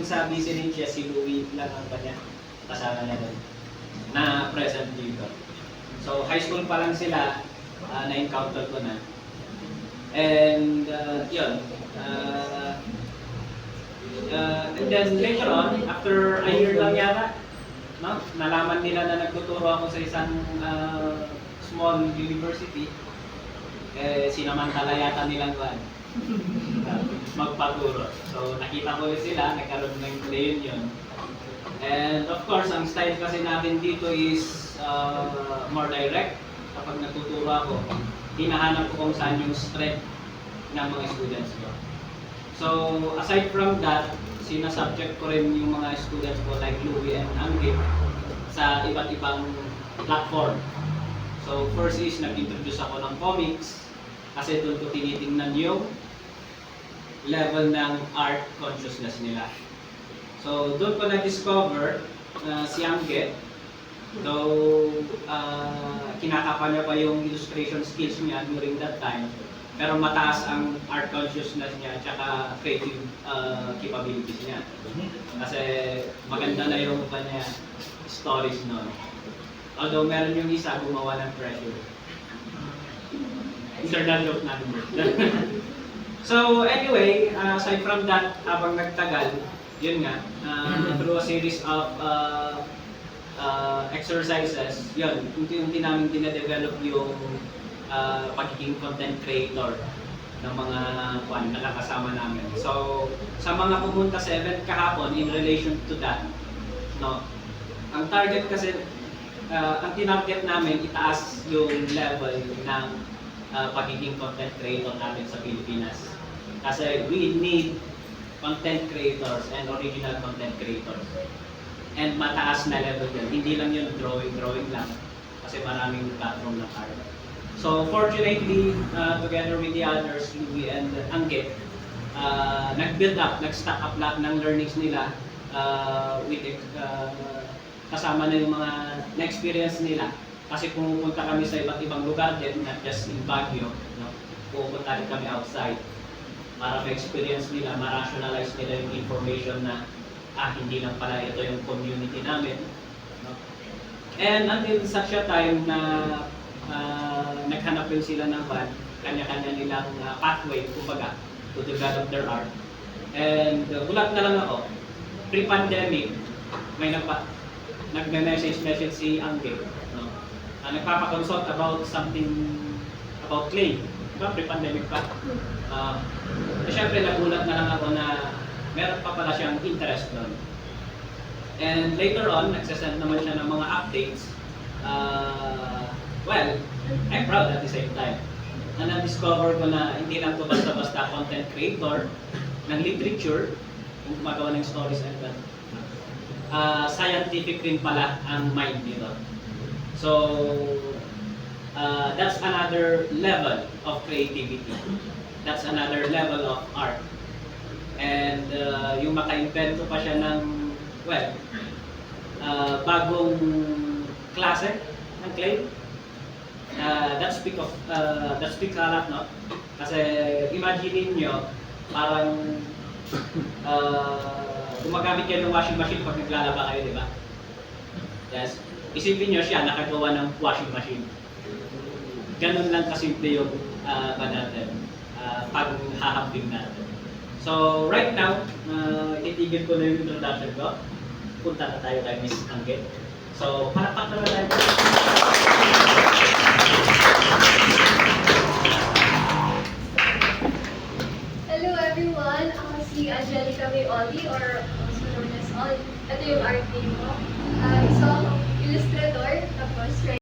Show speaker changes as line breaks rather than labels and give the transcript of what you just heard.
sa BC siya, si Louie lang ang kanya kasama niya doon na present dito. So high school pa lang sila, na-encounter ko na. And yun. And then later on, after a year lang yata, no, nalaman nila na nagtuturo ako sa isang small university. Sinamantala yata nilang magpaturo. So nakita ko sila, nagkaroon ng reunion. And of course, ang style kasi natin dito is more direct. Kapag natuturo ako, hinahanap ko kung saan yung strength ng mga students ko. So aside from that, sinasubject ko rin yung mga students ko like Louie and Angge sa iba't ibang platform. So first is nag-introduce ako ng comics kasi doon ko tinitingnan yung level ng art consciousness nila. So doon ko na-discover si Angge, though kinakapa niya pa yung illustration skills niya during that time, pero mataas ang art consciousness niya at saka creative capabilities niya. Kasi maganda na yung kanya stories noon. Although meron yung isa gumawa ng pressure. Internal joke natin. So anyway, aside from that, habang nagtagal, yun nga, through a series of exercises, yun, unti-unti namin dina-develop yung pagiging content creator ng mga nakakasama namin. So, sa mga pumunta sa event kahapon, in relation to that, no, ang target kasi, ang tinarget namin, itaas yung level ng pagiging content creator natin sa Pilipinas. Kasi we need content creators and original content creators. And mataas na level yun. Hindi lang yun drawing lang. Kasi maraming platform ng art. So fortunately, together with the others, Louie and Angge, nag-build up, nag-stack up lahat ng learnings nila with kasama na yung mga na-experience nila. Kasi pumupunta kami sa iba't ibang lugar din, not just in Baguio, no? Pupunta rin kami outside para ma-experience nila, ma-rationalize nila yung information na hindi lang pala ito yung community namin. No? And until such a time na naghanap rin sila ng kanya-kanya nilang pathway, kumbaga, to develop their art. And gulat na lang ako, pre-pandemic, may nagme-message si Angge. No? Nagpapakonsult about something, about clay. Diba? Pre-pandemic pa. Siyempre, nagulat na lang ako na meron pa pala siyang interest doon. And later on, nagsasend naman siya ng mga updates. Well, I'm proud at the same time. Na na-discover ko na hindi lang ito basta-basta content creator ng literature, yung gumagawa ng stories and that. Scientific rin pala ang mind nito. So, that's another level of creativity. That's another level of art. And yung maka-invento pa siya ng, well, bagong klase ng clay. That speaks a lot, no? Kasi imagine niyo parang gumagamit kayo ng washing machine pag naglalaba kayo, di ba? Yes. Isipin niyo siya nakagawa ng washing machine. Ganun lang kasimple yung paghahambing natin. So right now, titigil ko na yung introduction ko. Punta na tayo kay Miss Angge. So parapak naman tayo.
Hello everyone! Ako si Angelica May Oli or also known as Oli. Ito yung art name ko. Isang illustrator, tapos